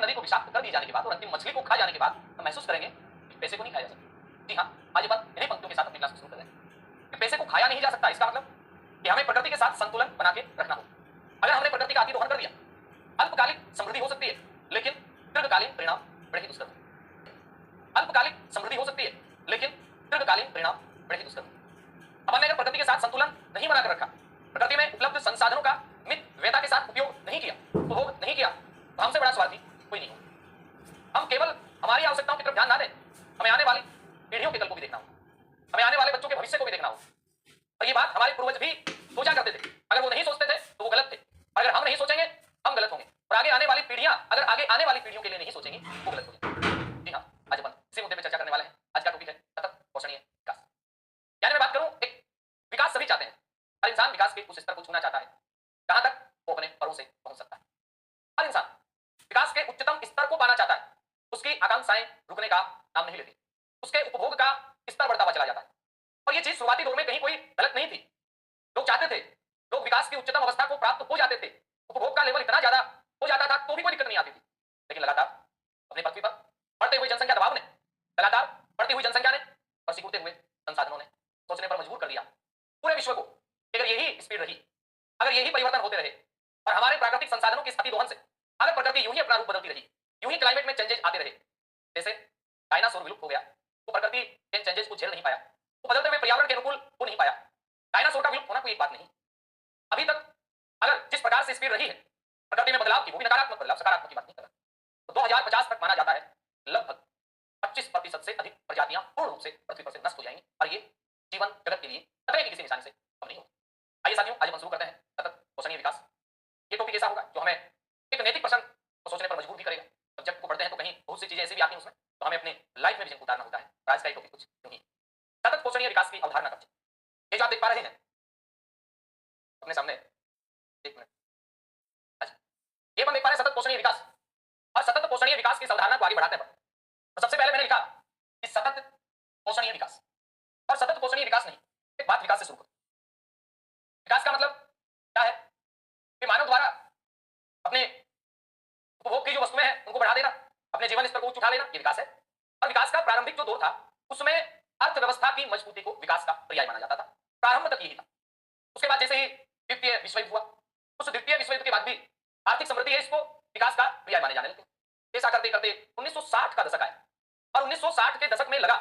नदी को विषाक्त कर दिए जाने के बाद और अंतिम मछली को खा जाने के बाद हम महसूस करेंगे कि पैसे को नहीं खाया जा सकता। जी हाँ, आज ये बात इन्हीं पंक्तियों के साथ अपनी क्लास शुरू कर रहे हैं कि पैसे को खाया नहीं जा सकता। इसका मतलब कि हमें प्रकृति के साथ संतुलन बना के रखना होगा। अगर हमने प्रकृति का अति दोहन कर दिया, अल्पकालिक समृद्धि हो सकती है लेकिन दीर्घकालीन परिणाम बड़े ही दुष्कर होंगे। अल्पकालिक समृद्धि हो सकती है लेकिन दीर्घकालीन परिणाम बड़े ही दुष्कर होंगे। अपन ने अगर प्रकृति के साथ संतुलन नहीं बनाकर रखा, प्रकृति में उपलब्ध संसाधनों का मितव्ययता के साथ उपयोग नहीं किया, उपभोग नहीं किया, तो हमसे बड़ा स्वार्थी कोई नहीं होगा। हम केवल हमारी आवश्यकताओं की तरफ ध्यान ना दें, हमें आने वाली पीढ़ियों के कल को भी देखना होगा, हमें आने वाले बच्चों के भविष्य को भी देखना होगा। और ये बात हमारे पूर्वज भी सोचा करते थे। अगर वो नहीं सोचते थे तो वो गलत थे। अगर हम नहीं सोचेंगे हम गलत होंगे, और आगे आने वाली पीढ़ियां अगर आगे आने वाली पीढ़ियों के लिए नहीं सोचेंगी वो गलत हो जाएगी। जी हाँ, आज अपन इसी मुद्दे पर चर्चा करने वाले हैं। आज का टॉपिक है सतत पोषणीय विकास। यानी मैं बात करूं, एक विकास सभी चाहते हैं, हर इंसान विकास के उस स्तर को छूना चाहता है जहां तक वो अपने परों से पहुंच सकता है। हर इंसान विकास के उच्चतम स्तर को पाना चाहता है। उसकी आकांक्षाएं रुकने का नाम नहीं लेती, उसके उपभोग का स्तर बढ़ता हुआ चला जाता है। और ये चीज शुरुआती दौर में कहीं कोई गलत नहीं थी। लोग चाहते थे, लोग विकास की उच्चतम अवस्था को प्राप्त हो जाते थे, उपभोग का लेवल इतना ज्यादा हो जाता था तो भी कोई दिक्कत नहीं आती थी। लेकिन लगातार अपने पृथ्वी पर बढ़ते हुए जनसंख्या दबाव ने, लगातार बढ़ती हुई जनसंख्या ने और सिकुड़ते हुए संसाधनों ने सोचने पर मजबूर कर दिया पूरे विश्व को कि अगर यही स्पीड रही, अगर यही परिवर्तन होते रहे और हमारे प्राकृतिक संसाधनों की स्थिति दोहन से अगर प्रकृति यूं ही अपना रूप बदलती रही, यूं ही क्लाइमेट में चेंजेस आते रहे, जैसे डायनासोर विलुप्त हो गया, वो प्रकृति इन चेंजेस को झेल नहीं पाया, वो बदलते हुए पर्यावरण के अनुकूल हो नहीं पाया। डायनासोर का विलुप्त होना कोई एक बात नहीं। अभी तक अगर जिस प्रकार से स्पीड रही है प्रकृति में बदलाव की, वो भी नकारात्मक बदलाव, सकारात्मक की बात नहीं कर रहा, तो 2050 तक माना जाता है लगभग 25% से अधिक प्रजातियां पूर्ण रूप से पृथ्वी पर से नष्ट हो जाएंगी और ये जीवन जगत के लिए खतरे की किसी निशानी से कम नहीं होगा। आइए साथियों, आज हम शुरू करते हैं सतत पोषणीय विकास। ये टॉपिक ऐसा होगा जो हमें एक नैतिक प्रश्न को सोचने पर मजबूर भी करेगा। सब्जेक्ट को पढ़ते हैं तो कहीं बहुत सी चीजें ऐसी भी आती हैं उसमें, तो हमें अपने लाइफ में भी जिनको उतारना होता है। आज का टॉपिक कुछ यूं ही, सतत पोषणीय विकास की अवधारणा कब। ये जो आप देख पा रहे हैं अपने सामने, एक मिनट, अच्छा, ये हम देख पा रहे हैं सतत पोषणीय विकास। और सतत पोषणीय विकास की अवधारणा को आगे बढ़ाते हैं तो सबसे पहले मैंने लिखा कि सतत पोषणीय विकास, और सतत पोषणीय विकास नहीं, एक बात विकास से शुरू करो। विकास का मतलब क्या है कि मानव द्वारा अपने उपभोग की जो वस्तुएं हैं उनको बढ़ा देना, अपने जीवन स्तर को उच्च उठा लेना, ये विकास है। और विकास का प्रारंभिक जो दौर था उसमें अर्थव्यवस्था की मजबूती को विकास का पर्याय माना जाता था, प्रारंभ तक यही था। उसके बाद जैसे ही द्वितीय विश्व युद्ध हुआ, उस द्वितीय विश्व युद्ध के बाद भी आर्थिक समृद्धि है, इसको विकास का पर्याय माने जाने लगे। ऐसा करते करते 1960 का दशक आया और 1960 के दशक में लगा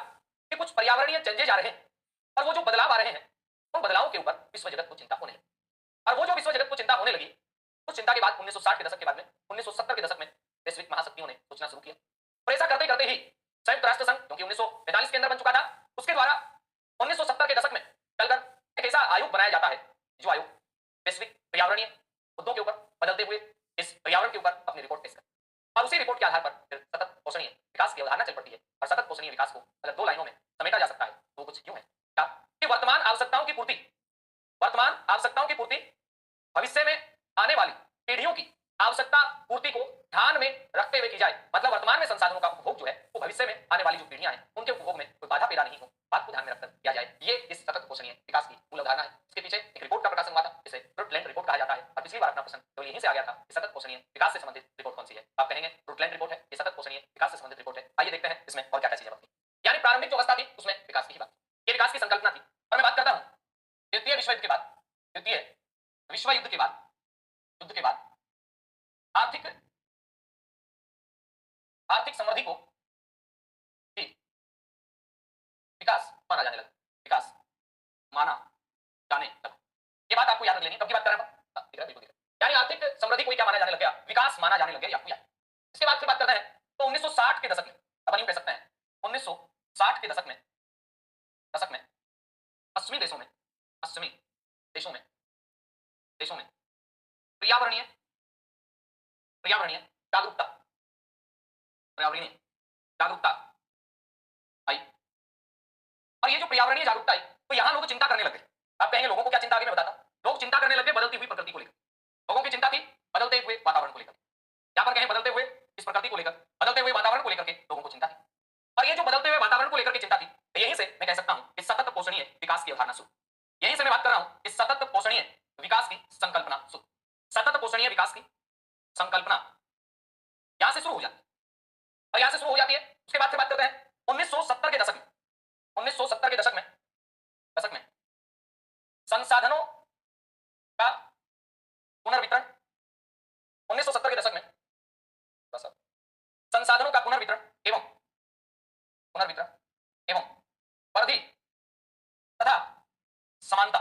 कि कुछ पर्यावरणीय चेंजेज आ रहे हैं और वो जो बदलाव आ रहे हैं उन बदलावों के ऊपर विश्व जगत को चिंता होने लगी। और वो जो विश्व जगत को चिंता होने लगी, उस चिंता के बाद 1960 के दशक के बाद में 1970 के दशक में वैश्विक महाशक्तियों ने सोचना शुरू किया। और ऐसा करते करते ही संयुक्त राष्ट्र संघ, क्योंकि 1945 के अंदर बन चुका था, उसके द्वारा 1970 के दशक में चलकर एक ऐसा आयोग बनाया जाता है जो आयोग वैश्विक पर्यावरणीय मुद्दों के ऊपर, बदलते हुए इस पर्यावरण के ऊपर अपनी रिपोर्ट पेश करता है। और उसी रिपोर्ट के आधार पर फिर सतत पोषणीय विकास की अवधारणा चल पड़ती है। और सतत पोषणीय विकास को अगर दो लाइनों में समेटा जा सकता है तो कुछ यूं है कि वर्तमान आवश्यकताओं की पूर्ति, वर्तमान आवश्यकताओं की पूर्ति भविष्य में आने वाली पीढ़ियों की आवश्यकता पूर्ति को ध्यान में रखते हुए की जाए। मतलब वर्तमान में संसाधनों का उपभोग जो है वो भविष्य में आने वाली जो पीढ़ियां हैं उनके उपभोग में कोई बाधा पैदा नहीं हो, बात को ध्यान में रखकर किया जाए। ये इस सतत पोषणीय विकास की मूल अवधारणा है। इसके पीछे एक रिपोर्ट का प्रकाशन हुआ था जिसे ब्रुटलैंड रिपोर्ट कहा जाता है। और पिछली बार अपना प्रश्न तो यहीं से आ गया था कि सतत पोषणीय विकास से संबंधित रिपोर्ट कौन सी है। आप कहेंगे ब्रुटलैंड रिपोर्ट है, ये सतत पोषणीय विकास से संबंधित रिपोर्ट है। आइए देखते हैं इसमें और क्या क्या चीजें बनती। यानी प्रारंभिक जो अवस्था थी उसमें विकास की ही बात, ये विकास की संकल्पना थी। और मैं बात करता हूं द्वितीय विश्व युद्ध के बाद, द्वितीय विश्व युद्ध के बाद, युद्ध के बाद आर्थिक समृद्धि को भी विकास माना जाने लगा, विकास माना जाने लगा। ये बात आपको याद रख लेनी है, कब की बात कर रहा हूं, बिल्कुल। यानी आर्थिक समृद्धि को क्या माना जाने लग गया, विकास माना जाने लग गया, आपको याद। इसके बाद फिर बात करते हैं तो 1960 के दशक में, अपन यूं कह सकते हैं 1960 के दशक में पश्चिमी देशों में पर्यावरणीय जागरूकता आई। और ये जो पर्यावरणीय जागरूकता आई तो यहां लोग चिंता करने लगे। आप कहेंगे लोगों को क्या चिंता, आगे मैं बताता हूं। लोग चिंता करने लगे बदलती हुई प्रकृति को लेकर, लोगों की चिंता थी बदलते हुए वातावरण को लेकर। यहां पर कहें बदलते हुए इस प्रकृति को लेकर, बदलते हुए वातावरण को लेकर के लोगों को चिंता थी। और ये जो बदलते हुए वातावरण को लेकर के चिंता थी, यहीं से मैं कह सकता हूं कि सतत पोषणीय विकास की अवधारणा शुरू, यहीं से मैं बात कर रहा हूं कि सतत पोषणीय विकास की संकल्पना शुरू। सतत पोषणीय विकास की संकल्पना यहां से शुरू हो जाती है। और यहां से शुरू हो जाती है। उसके बाद से बात करते हैं 1970 के दशक में। 1970 के दशक में संसाधनों का पुनर्वितरण। 1970 के दशक में संसाधनों का पुनर्वितरण एवं परिधि तथा समानता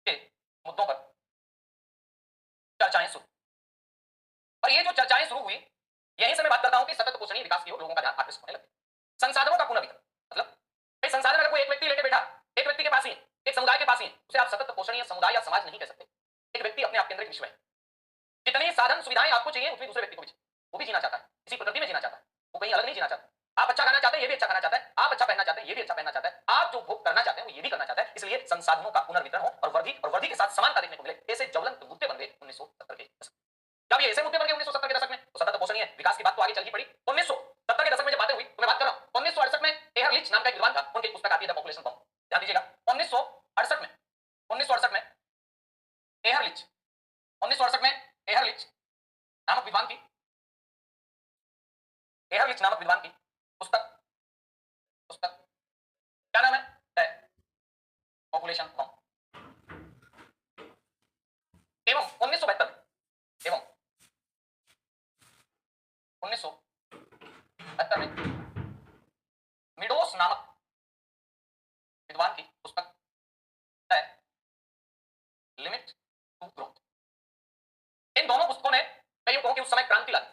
के मुद्दों पर चर्चाएं शुरू। और ये जो चर्चाएं शुरू हुई, यहीं से मैं बात करता हूं कि सतत पोषणीय विकास की ओर लोगों का ध्यान आकर्षित होने लगे। संसाधनों का पुनर्वितरण मतलब भाई संसाधन अगर कोई एक व्यक्ति लेके बैठा, एक व्यक्ति के पास ही, एक समुदाय के पास ही, उसे आप सतत पोषणीय समुदाय या समाज नहीं कह सकते। एक व्यक्ति अपने आप केंद्रित विश्व है। जितनी साधन सुविधाएं आपको चाहिए उतनी दूसरे व्यक्ति को भी चाहिए। वो भी जीना चाहता है, इसी प्रकृति में जीना चाहता है, वो कहीं अलग नहीं जीना चाहता। आप अच्छा खाना चाहते हैं, ये भी अच्छा खाना चाहता है। आप अच्छा पहनना चाहते हैं, ये भी अच्छा पहनना चाहता है। आप जो भोग करना चाहते हैं वो ये भी करना चाहता है। इसलिए संसाधनों का पुनर्वितरण हो और वर्धी के साथ समानता देखने को मिले, ऐसे ज्वलंत मुद्दे बन गए 1970 के दशक। जब ये ऐसे मुद्दे बन गए 1970 के दशक में, तो सतत पोषणीय विकास की बात तो आगे चल ही पड़ी। 1970 के दशक में जब बातें हुई, तो मैं बात कर रहा हूं 1968 में एहरलिच नाम का एक विद्वान था, उनकी पुस्तक आती है द पॉपुलेशन बम। ध्यान दीजिएगा 1968 में एहरलिच 1968 में एहरलिच नामक विद्वान की पुस्तक क्या नाम है? पॉपुलेशन बम। एवं 1972 में मिडोस नामक विद्वान की पुस्तक है लिमिट टू ग्रोथ। इन दोनों पुस्तकों ने मैं यूं कहूं कि उस समय क्रांति ला दी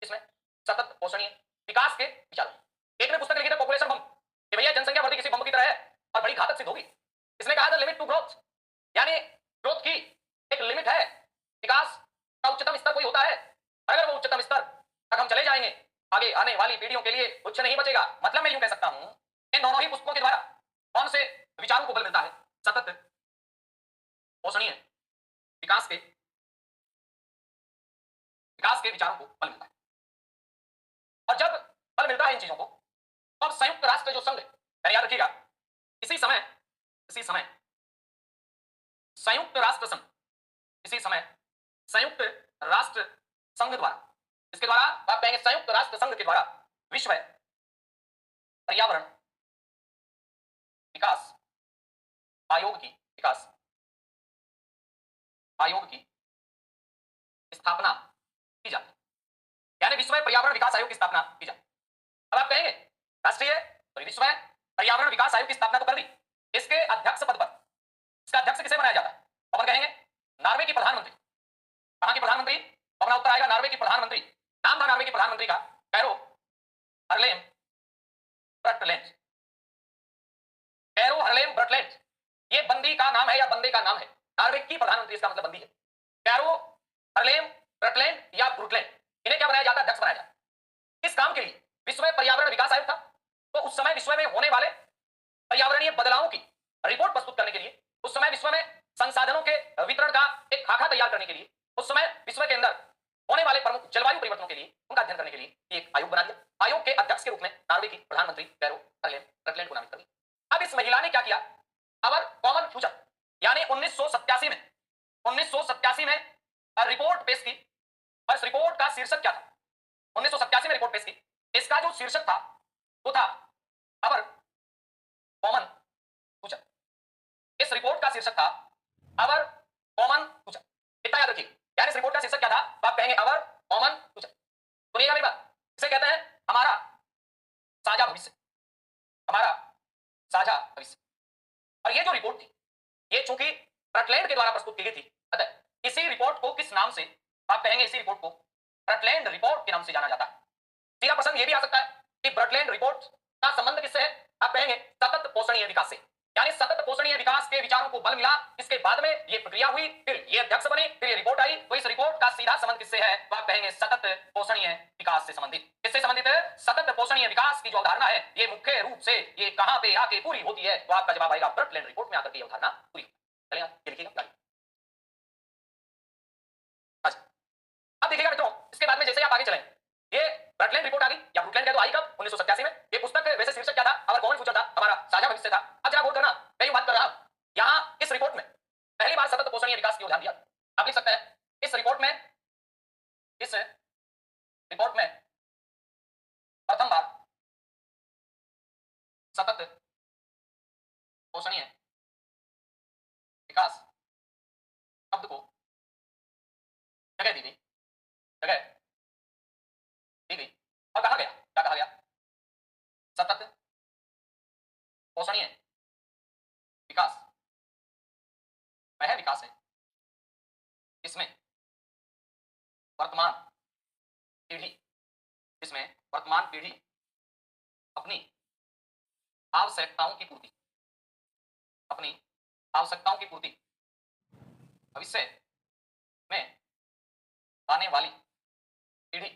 इसमें सतत पोषणीय विकास के विचारों। एक ने पुस्तक लिखी थी पॉपुलेशन बम कि भैया जनसंख्या वृद्धि किसी बम की तरह है और बड़ी घातक सिद्ध होगी। इसने कहा था लिमिट टू ग्रोथ, यानी ग्रोथ की एक लिमिट है। विकास का उच्चतम स्तर कोई होता है, अगर वो उच्चतम स्तर तक हम चले जाएंगे, आगे आने वाली पीढ़ियों के लिए कुछ नहीं बचेगा। मतलब मैं यूं कह सकता हूं इन दोनों ही पुस्तकों के द्वारा कौन से विचारों को बल मिलता है? सतत पोषणीय विकास के विचारों को बल मिलता है। और जब बल मिलता है इन चीजों को, तो अब संयुक्त राष्ट्र जो संघ है, याद रखिएगा इसी समय संयुक्त राष्ट्र संघ द्वारा, इसके द्वारा आप कहेंगे संयुक्त राष्ट्र संघ के द्वारा विश्व पर्यावरण विकास आयोग की स्थापना की जाती है। यानी विश्व पर्यावरण विकास आयोग की स्थापना की जाती है। अब आप कहेंगे राष्ट्रीय तो विश्व पर्यावरण विकास आयोग की स्थापना तो कर दी, इसके अध्यक्ष पद पर इसका अध्यक्ष किसे बनाया जाता है? अपन कहेंगे नॉर्वे की प्रधानमंत्री। कहां की प्रधानमंत्री? अपना उत्तर आएगा नॉर्वे की प्रधानमंत्री। नाम था नॉर्वे की प्रधानमंत्री का कैरो हरलेम ब्रटलैंड। ये बंदी का नाम है या बंदे का नाम है? नॉर्वे की प्रधानमंत्री, इसका मतलब बंदी है। कैरो हरलेम ब्रटलैंड या ब्रुटलैंड, इन्हें क्या बनाया जाता है? अध्यक्ष बनाया जाता है। इस काम के लिए विश्व में पर्यावरण विकास आयोग था। तो उस समय विश्व में होने वाले पर्यावरणीय बदलावों की रिपोर्ट प्रस्तुत करने के लिए, उस समय विश्व में संसाधनों के वितरण का एक खाका तैयार करने के लिए, उस समय विश्व के अंदर होने वाले प्रमुख जलवायु परिवर्तनों के लिए उनका अध्ययन करने के लिए एक आयोग बना दिया। आयोग के अध्यक्ष के रूप में नॉर्वे की प्रधानमंत्री कैरो हरलेम ब्रटलैंड को नामित कर दिया। अब इस महिला ने क्या किया? अवर कॉमन फ्यूचर यानी 1987 में रिपोर्ट पेश की। और इस रिपोर्ट का शीर्षक क्या था? 1987 में रिपोर्ट पेश की, इसका जो शीर्षक था वो था अवर कॉमन फ्यूचर। इस रिपोर्ट का शीर्षक था अवर कॉमन फ्यूचर। इतना याद रखिए। यानी इस रिपोर्ट का शीर्षक क्या था? आप कहेंगे अवर कॉमन फ्यूचर। सुनिएगा मेरी बात, इसे कहते हैं हमारा साझा भविष्य, हमारा साझा भविष्य। और ये जो रिपोर्ट थी, ये चूंकि ब्रटलैंड के द्वारा प्रस्तुत की गई थी, अतः इसी रिपोर्ट को किस नाम से आप कहेंगे? इसी रिपोर्ट को ब्रटलैंड रिपोर्ट के नाम से जाना जाता है। सीधा प्रश्न ये भी आ सकता है कि ब्रटलैंड रिपोर्ट का संबंध किससे है? आप कहेंगे सतत पोषणीय विकास से। यानी सतत पोषणीय विकास के विचारों को बल मिला, इसके बाद में ये प्रक्रिया हुई, फिर ये अध्यक्ष बने, फिर ये रिपोर्ट आई। तो इस रिपोर्ट का सीधा संबंध किससे है? तो आप कहेंगे सतत पोषणीय विकास से संबंधित। किससे संबंधित है? सतत पोषणीय विकास की जो अवधारणा है, ये मुख्य रूप से ये कहां पे आके पूरी होती है? तो आपका जवाब आएगा ब्रटलैंड रिपोर्ट में आकर के अवधारणा पूरी। चलिए लिखिएगा। अब देखिएगा मित्रों, इसके बाद में जैसे आप आगे चलें, ये ब्रटलैंड रिपोर्ट आ गई या ब्रुटलैंड कह दो, आई कब? 1987 में। ये पुस्तक वैसे शीर्षक क्या था? अवर कॉमन फ्यूचर था, हमारा साझा भविष्य था। अब जरा गौर करना, मैं बात कर रहा हूं यहां इस रिपोर्ट में पहली बार सतत पोषणीय विकास की ओर ध्यान दिया। आप लिख सकते हैं इस रिपोर्ट में सतत पोषणीय विकास शब्द को जगह दी गई, जगह दी गई और कहा गया, क्या कहा गया? सतत पोषणीय विकास वह विकास है जिसमें वर्तमान पीढ़ी, जिसमें वर्तमान पीढ़ी अपनी आवश्यकताओं की पूर्ति, अपनी आवश्यकताओं की पूर्ति भविष्य में आने वाली पीढ़ी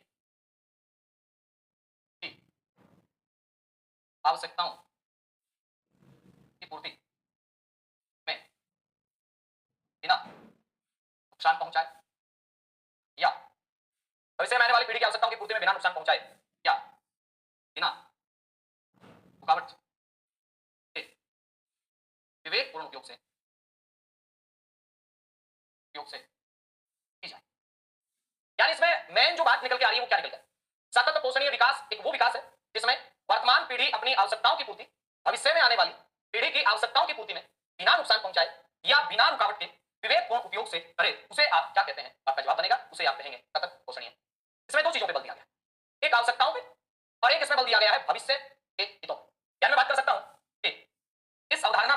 की आवश्यकताओं की पूर्ति में बिना नुकसान पहुंचाए या भविष्य में आने वाली पीढ़ी की आवश्यकताओं की पूर्ति में बिना नुकसान पहुंचाए या बिना रुकावट के विवेकपूर्ण उपयोग से की जाए। यानी इसमें मेन जो बात निकल के आ रही है वो क्या निकल गया? सतत पोषणीय विकास एक वो विकास है जिसमें वर्तमान पीढ़ी अपनी आवश्यकताओं की पूर्ति भविष्य में आने वाली पीढ़ी की आवश्यकताओं की पूर्ति में बिना नुकसान पहुंचाए या बिना रुकावट के विवेकपूर्ण उपयोग से करे, उसे आप क्या कहते हैं? आपका जवाब बनेगा उसे आप कहेंगे सतत पोषणीय। इसमें दो चीजों पे बल दिया गया, एक आवश्यकताओं पे और एक इसमें बल दिया गया है भविष्य के हितों। यानी मैं बात कर सकता हूं कि इस अवधारणा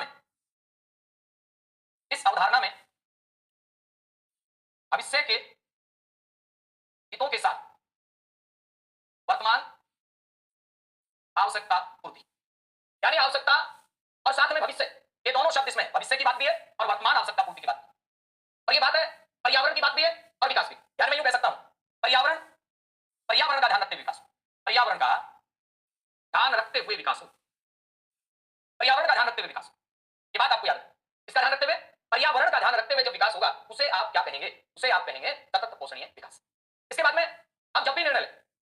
में भविष्य के हितों के साथ वर्तमान आवश्यकता पूर्ति, यानी आवश्यकता और साथ में भविष्य, ये दोनों शब्द इसमें भविष्य की बात भी है और वर्तमान आवश्यकता पूर्ति की बात, और ये बात है पर्यावरण की बात भी है और विकास भी। यानी मैं यूं कह सकता हूं पर्यावरण का ध्यान रखते हुए विकास, पर्यावरण का ध्यान रखते हुए विकास हो, पर्यावरण का ध्यान रखते हुए विकास, ये बात आपको याद है। इसका ध्यान रखते हुए, पर्यावरण का ध्यान रखते हुए जब विकास होगा उसे आप क्या कहेंगे? उसे आप कहेंगे सतत पोषणीय विकास। इसके बाद में हम जब भी निर्णय लें,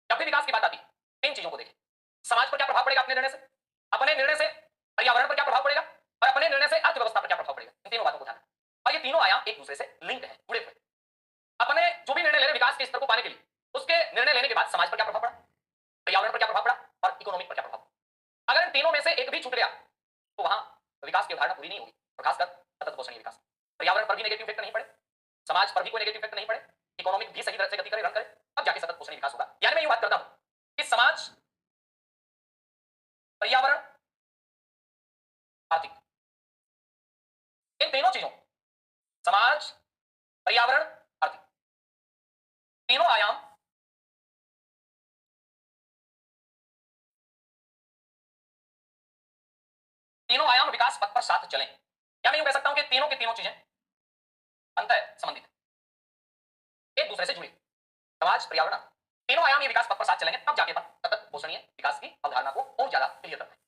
जब भी विकास की बात आती है, तीन चीजों को देखें। समाज पर क्या प्रभाव पड़ेगा अपने निर्णय से, अपने निर्णय से पर्यावरण पर क्या प्रभाव पड़ेगा और अपने निर्णय से अर्थव्यवस्था पर क्या प्रभाव पड़ेगा, इन तीनों बातों को ध्यान रखें। और ये तीनों आयाम एक दूसरे से लिंक है, जुड़े हुए। अपने जो भी निर्णय ले रहे विकास के स्तर को पाने के लिए, उसके निर्णय लेने के बाद समाज पर क्या प्रभाव पड़ा, पर्यावरण पर क्या प्रभाव पड़ा और इकोनॉमिक पर क्या प्रभाव पड़ा। अगर इन तीनों में से एक भी छूट गया तो वहां विकास की अवधारणा पूरी नहीं होगी। और खासकर सतत पोषणीय विकास, पर्यावरण पर भी नेगेटिव इफेक्ट नहीं पड़े, समाज पर भी कोई नेगेटिव इफेक्ट नहीं पड़े, इकोनॉमिक भी सही तरह से गति करे, रन करे, अब जाके सतत पोषणीय विकास होगा। यानी मैं ये बात करता हूं कि समाज, पर्यावरण, आर्थिक, इन तीनों चीजों, समाज, पर्यावरण, आर्थिक, तीनों आयाम विकास पथ पर साथ चलें। या मैं यूं कह सकता हूं कि तीनों की तीनों चीजें अंतर संबंधित है, एक दूसरे से जुड़ी। समाज, पर्यावरण, तीनों आयाम ये विकास पथ पर साथ चलेंगे, तब जाके सतत पोषणीय विकास की अवधारणा को और ज्यादा क्लियर करते हैं।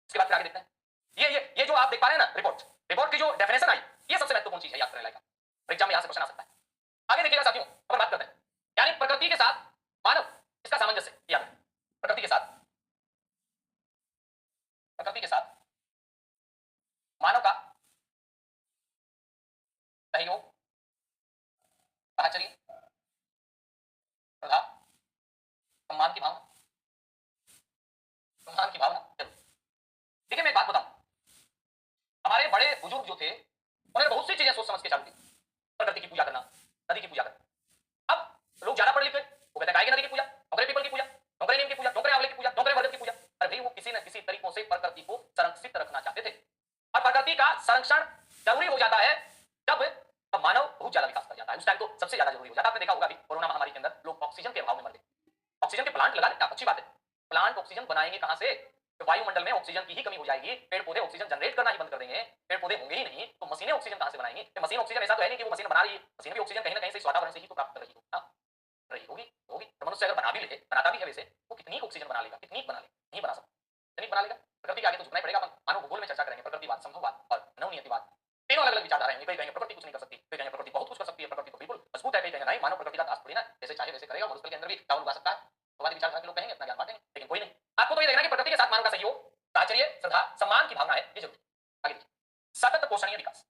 इसके बाद फिर आगे देखते हैं, ये जो आप देख पा रहे हैं ना, रिपोर्ट की जो डेफिनेशन आई, ये सबसे महत्वपूर्ण चीज है, याद करने लायक। एग्जाम में यहां से क्वेश्चन आ सकता है। आगे देखिएगा साथियों, अपन बात करते हैं यानी प्रकृति के साथ मानव, इसका सामंजस्य याद है। प्रकृति के साथ मानव का सहयोग, साहचर्य, श्रद्धा, सम्मान की भावना जरूर। देखिए मैं एक बात बताऊं, हमारे बड़े बुजुर्ग जो थे उन्होंने बहुत सी चीजें सोच समझ के चालू की। प्रकृति की पूजा करना, नदी की पूजा करना। अब लोग ज्यादा पढ़े लिखे, वो कहते हैं गाय की नदी की पूजा, डोंगरे पीपल की पूजा, डोंगरे नीम की पूजा, डोंगरे आंवले की पूजा, डोंगरे बरगद की पूजा। अरे भाई वो किसी न किसी तरीकों से प्रकृति को संरक्षित रखना चाहते थे। और प्रकृति का संरक्षण जरूरी हो जाता है जब मानव बहुत ज्यादा विकास कर जाता है, उस टाइम तो सबसे ज्यादा जरूरी हो जाता है। आपने देखा होगा अभी कोरोना महामारी के अंदर लोग ऑक्सीजन के अभाव में मर गए। ऑक्सीजन के प्लांट लगा लेना अच्छी बात है, प्लांट ऑक्सीजन बनाएंगे कहां से? तो वायुमंडल में ऑक्सीजन की ही कमी हो जाएगी, पेड़ पौधे ऑक्सीजन जनरेट करना ही बंद कर देंगे, पेड़ पौधे होंगे ही नहीं, तो मशीनें ऑक्सीजन कहां से बनाएंगी? तो मशीन ऑक्सीजन ऐसा तो है नहीं कि वो मशीन बना रही है, मशीन भी ऑक्सीजन कहीं ना कहीं से इस वातावरण से ही तो प्राप्त कर रही होगी। तो मनुष्य अगर बनाता भी है वैसे, वो कितनी ऑक्सीजन बना लेगा? कितनी बना लेगा? नहीं बना सकता, कितनी बना लेगा? प्रकृति के आगे तो झुकना ही पड़ेगा। अपन मानव भूगोल में चर्चा करेंगे, प्रकृतिवाद, संभववाद और नवनियतिवाद, तीनों अलग अलग विचारधाराएं हैं। कई कहेंगे प्रकृति कुछ नहीं कर सकती, कई कहेंगे प्रकृति बहुत कुछ कर सकती है, प्रकृति तो बिल्कुल मजबूत है, कई कहेंगे नहीं मानव प्रकृति का दास थोड़ी ना, जैसे चाहे वैसे करेगा, मरुस्थल के अंदर भी चावल उगा सकता है। भगवान विचारधारा के लोग कहेंगे अपना ज्ञान बांटेंगे, लेकिन कोई नहीं। आपको तो ये देखना कि प्रकृति के साथ मानव का सहयोग, साहचर्य, श्रद्धा, सम्मान की भावना है, ये जरूरी। आगे देखिए, सतत पोषणीय विकास,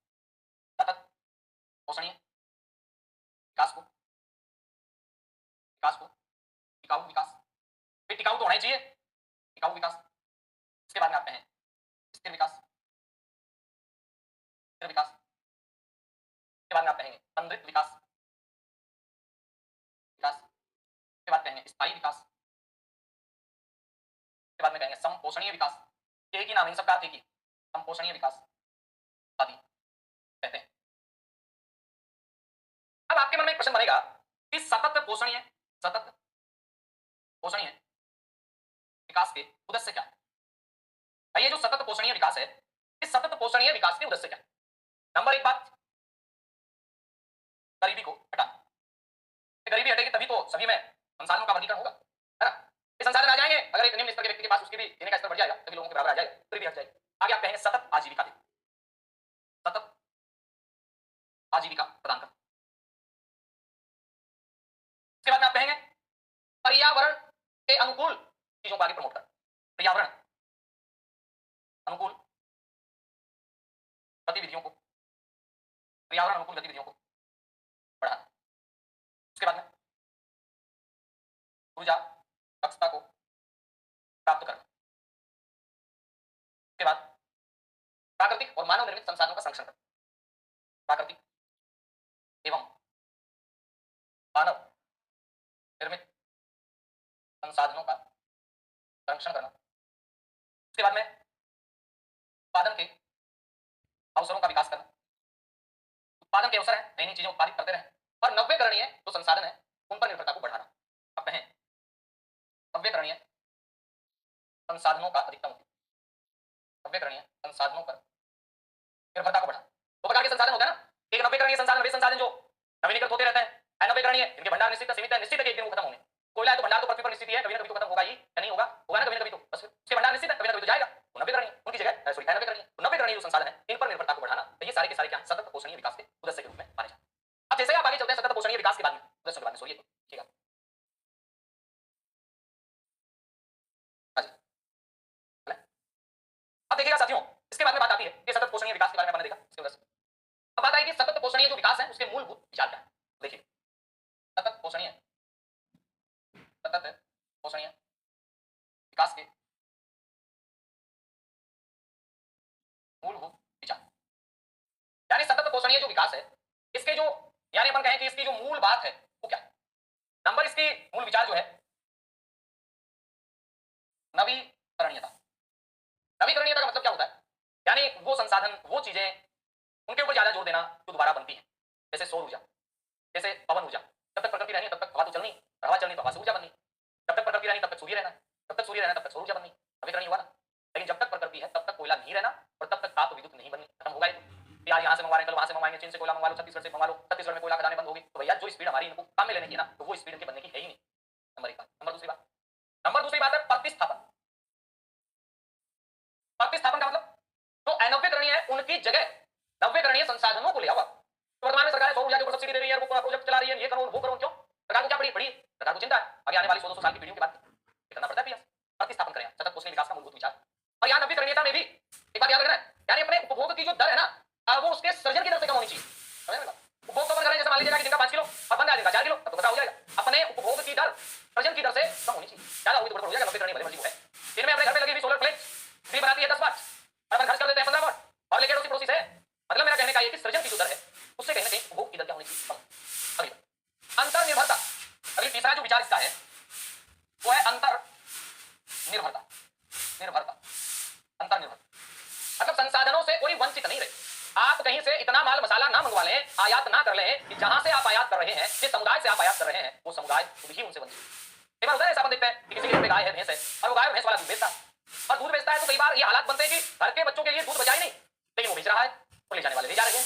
सतत पोषणीय विकास को टिकाऊ विकास, टिकाऊ तो होना ही चाहिए, टिकाऊ विकास उसके बाद में आते हैं स्थिर विकास, स्थिर विकास के बाद में आप कहेंगे संतृप्त विकास, विकास के बाद कहेंगे स्थायी विकास, के बाद में कहेंगे संपोषणीय विकास। एक ही नाम, इन सबका अर्थ एक ही, संपोषणीय विकास आदि कहते हैं। अब आपके मन में एक प्रश्न बनेगा कि सतत पोषणीय, सतत पोषणीय विकास के उद्देश्य क्या है? भाई ये जो सतत पोषणीय विकास है, इस सतत पोषणीय विकास के उद्देश्य क्या है? नंबर एक बात, गरीबी को हटाना। गरीबी हटेगी तभी तो सभी में संसाधनों का वर्गीकरण होगा, है ना? ये संसाधन आ जाएंगे, अगर एक निम्न स्तर के व्यक्ति के पास उसकी भी जीने का स्तर बढ़ जाएगा, सभी लोगों के बराबर आ जाएगा, गरीबी हट जाएगी। आगे आप कहेंगे सतत आजीविका दें, सतत आजीविका प्रदान कर। उसके बाद आप कहेंगे पर्यावरण के अनुकूल चीजों को आगे प्रमोट कर, पर्यावरण अनुकूल गतिविधियों को, पर्यावरण अनुकूल गतिविधियों को बढ़ाना। उसके बाद में ऊर्जा दक्षता को प्राप्त करना। उसके बाद प्राकृतिक और मानव निर्मित संसाधनों का संरक्षण करना, प्राकृतिक एवं मानव निर्मित संसाधनों का संरक्षण करना। उसके बाद में उत्पादन के अवसरों का विकास करना, उत्पादन के अवसर है, नई नई चीजें उत्पादित करते रहें, और नव्यकरणीय जो संसाधन है उन पर निर्भरता को बढ़ाना। अब कहें नव्यकरणीय संसाधनों का अधिकतम उपयोग, नव्यकरणीय संसाधनों पर निर्भरता को बढ़ाना। दो प्रकार के संसाधन होते हैं ना, एक नव्यकरणीय संसाधन वे संसाधन जो नवीनीकृत होते रहते हैं, अनव्यकरणीय इनके भंडार निश्चित है, सीमित है, निश्चित है कि एक दिन वो खत्म होंगे। कोयला है तो भंडार तो पृथ्वी पर निश्चित ही है, कभी ना कभी तो खत्म होगा ही, या नहीं होगा, होगा ना कभी ना कभी तो, बस उसके भंडार निश्चित है, कभी ना कभी तो जाएगा, वो नव्यकरणीय उनकी जगह सॉरी अनव्यकरणीय। तो नव्यकरणीय जो संसाधन है इन पर निर्भरता को बढ़ाना, तो ये सारे के सारे क्या सतत पोषणीय विकास के उद्देश्य के रूप में माने जाते हैं। अब जैसे आप आगे चलते हैं सतत पोषणीय विकास के बाद में, उद्देश्य के बाद में सोइए तो ठीक है। अब देखिएगा साथियों, इसके बाद में बात आती है कि सतत पोषणीय विकास के बारे में आपने देखा, इसके उद्देश्य। अब बात आई कि सतत पोषणीय जो विकास है उसके मूलभूत विचार क्या है। देखिए सतत पोषणीय, सतत पोषणीय विकास के मूलभूत विचार, यानी सतत पोषणीय जो विकास है इसके जो, यानी अपन कहें कि इसकी जो मूल बात है वो क्या है। नंबर इसकी मूल विचार जो है नवीकरणीयता। नवीकरणीयता का मतलब क्या होता है, यानी वो संसाधन, वो चीजें, उनके ऊपर ज्यादा जोर देना जो दोबारा बनती है, जैसे सौर ऊर्जा, जैसे पवन ऊर्जा। जब तक प्रकृति रहनी तब तक हवा तो चलनी, हवा चलनी तो हवा से ऊर्जा बननी, जब तक प्रकृति रहनी तब तक सूर्य रहना, तब तक सूर्य रहना तब तक सौर ऊर्जा बननी, नवीकरणीय हुआ ना। लेकिन जब तक प्रकृति है तब तक कोयला नहीं रहना और तब तक ताप विद्युत नहीं बननी, खत्म होगा ये। यार यहाँ से मंगवा रहे हैं, कल वहां से मंगवाएंगे, चीन से कोयला मंगवा लो, छत्तीसगढ़ से मंगवा लो, छत्तीसगढ़ में कोयला खदानें बंद होगी, तो भैया जो स्पीड हमारी इनको काम में लेने की ना, तो वो स्पीड इनके बनने की है ही नहीं। नंबर एक बात। नंबर दूसरी बात है प्रतिस्थापन। प्रतिस्थापन का मतलब जो अनव्यकरणीय है उनकी जगह नव्यकरणीय संसाधनों को ले आओ। तो वर्तमान में सरकार सौर ऊर्जा के ऊपर सब्सिडी दे रही है, वो प्रोजेक्ट चला रही है, ये करो वो करो, क्यों? सरकार को क्या पड़ी पड़ी, सरकार को चिंता है आगे आने वाली 100-200 साल की पीढ़ियों के बाद करना पड़ता है प्रयास। प्रतिस्थापन करें, सतत पोषणीय विकास का मूलभूत विचार। और यहाँ नवीकरणीयता में भी एक बात याद रखना है, यानी अपने उपभोग की जो दर है ना, वो उसके सृजन की दर से कम होनी चाहिए। उपभोग तो करें, जैसे मान लीजिएगा कि जिनका 5 किलो अब बन जाएगा 4 किलो, तब तो बचा हो जाएगा। अपने उपभोग की दर सृजन की दर से कम होनी चाहिए, ज्यादा होगी तो गड़बड़ हो जाएगा। नवीकरणीय भले मर्जी वो है, इनमें अपने घर में लगी हुई सोलर प्लेट भी बनाती है 10 वाट, अपन खर्च कर देते हैं 15 वाट और लेके उसी पड़ोसी से। मतलब मेरा कहने का ये कि सृजन की जो दर है उससे कहीं ना कहीं उपभोग की दर क्या होनी चाहिए, कम। अगली अंतर्निर्भरता, अगली तीसरा जो विचार इसका है वो है अंतर्निर्भरता। निर्भरता, अंतर्निर्भरता मतलब संसाधनों से कोई वंचित नहीं रहे। आप कहीं से इतना माल मसाला ना मंगवा लें, आयात ना कर लें कि जहां से आप आयात कर रहे हैं, जिस समुदाय से आप आयात कर रहे हैं, वो समुदाय खुद ही उनसे वंचित। कई बार होता है ऐसा, अपन देखते हैं कि किसी के घर में गाय है, भैंस है, और वो गाय और भैंस वाला दूध बेचता है, और दूध बेचता है तो कई बार ये हालात बनते हैं कि घर के बच्चों के लिए दूध बचा ही नहीं, लेकिन वो बेच रहा है, वो ले जाने वाले ले जा रहे हैं।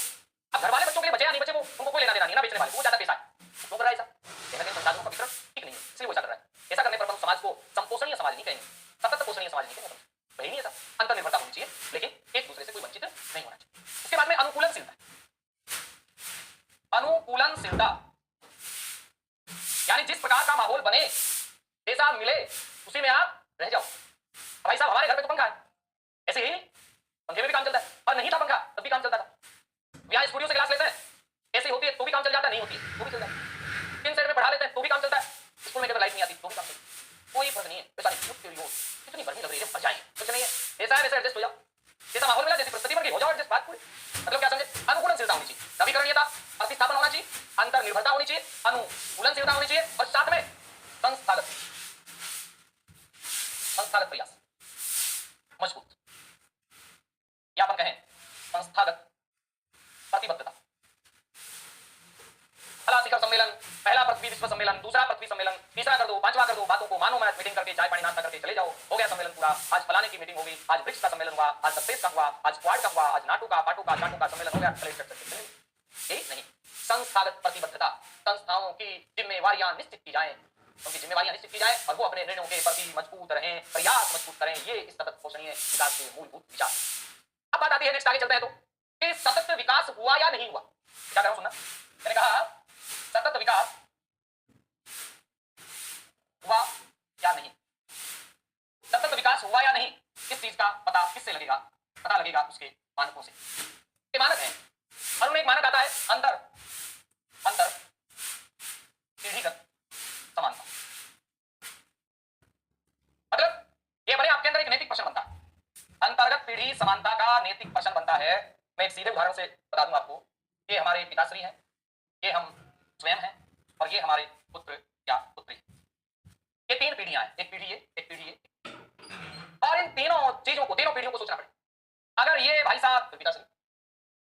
अब घर वाले बच्चों के लिए बचे या नहीं बचे, वो उनको कोई लेना देना नहीं ना, बेचने वाले वो ज्यादा पैसा है, क्यों कर रहा है ऐसा? कहीं ना कहीं संसाधनों का वितरण ठीक नहीं है, इसलिए वो ऐसा कर रहा है। ऐसा करने पर हम समाज को संपोषणीय समाज नहीं कहेंगे, सतत पोषणीय समाज नहीं कहेंगे, वही नहीं। ऐसा अंतर्निर्भरता होनी चाहिए, लेकिन एक दूसरे से कोई वंचित नहीं होना चाहिए। उसके बाद में अनुकूलनशीलता। अनुकूलनशीलता यानी जिस प्रकार का माहौल बने, जैसा मिले उसी में आप रह जाओ। भाई साहब हमारे घर पे तो पंखा है, ऐसे ही नहीं, पंखे में भी काम चलता है, और नहीं था पंखा तब भी काम चलता था। यहाँ स्टूडियो से क्लास लेते हैं, ऐसी होती है तो भी काम चल जाता है, नहीं होती है तो भी चल जाता है। टिन सेट में पढ़ा लेते हैं तो भी काम चलता है, स्कूल में लाइट नहीं आती तो भी काम चलता है, कोई फर्क नहीं है। ऐसा नहीं, कितनी गर्मी लग रही है, मर जाएंगे, कुछ नहीं है, तीसरा कर दो, पांचवा कर दो, बातों को मानो मत, मीटिंग करके चाय पानी नाश्ता करके चले जाओ, हो गया सम्मेलन पूरा, आज फलाने की मीटिंग होगी, आज ब्रिक्स का सम्मेलन हुआ, आज सक्सेस का हुआ, आज क्वाड का हुआ, आज नाटो का, पाटो का, चाटो का सम्मेलन हो गया, यही नहीं। संस्थागत प्रतिबद्धता, संस्थाओं की जिम्मेवारियां निश्चित की जाएं, उनकी जिम्मेवारियां निश्चित की जाए और वो अपने निर्णयों के प्रति मजबूत रहें, प्रयास मजबूत करें, ये इस सतत पोषणीय विकास के मूलभूत विचार। अब बात आती है, नेक्स्ट आगे चलते हैं तो, कि सतत विकास हुआ या नहीं हुआ। क्या कह रहा हूं सुनना, मैंने कहा सतत विकास हुआ या नहीं, सतत विकास हुआ या नहीं, इस चीज का पता किससे लगेगा, पता लगेगा उसके मानकों से। ये मानक है, और उनमें एक मानक आता है अंतर अंतर पीढ़ीगत समानता। मतलब ये बड़े आपके अंदर एक नैतिक प्रश्न बनता है, अंतर्गत पीढ़ी समानता का नैतिक प्रश्न बनता है। मैं एक सीधे उदाहरण से बता दूं आपको, ये हमारे पिताश्री हैं, ये हम स्वयं हैं, और ये हमारे पुत्र या पुत्री। ये तीन पीढ़ियां हैं, एक पीढ़ी ये, एक पीढ़ी ये, और इन तीनों चीजों को, तीनों पीढ़ियों को सोचना पड़ेगा। अगर ये भाई साहब पिताश्री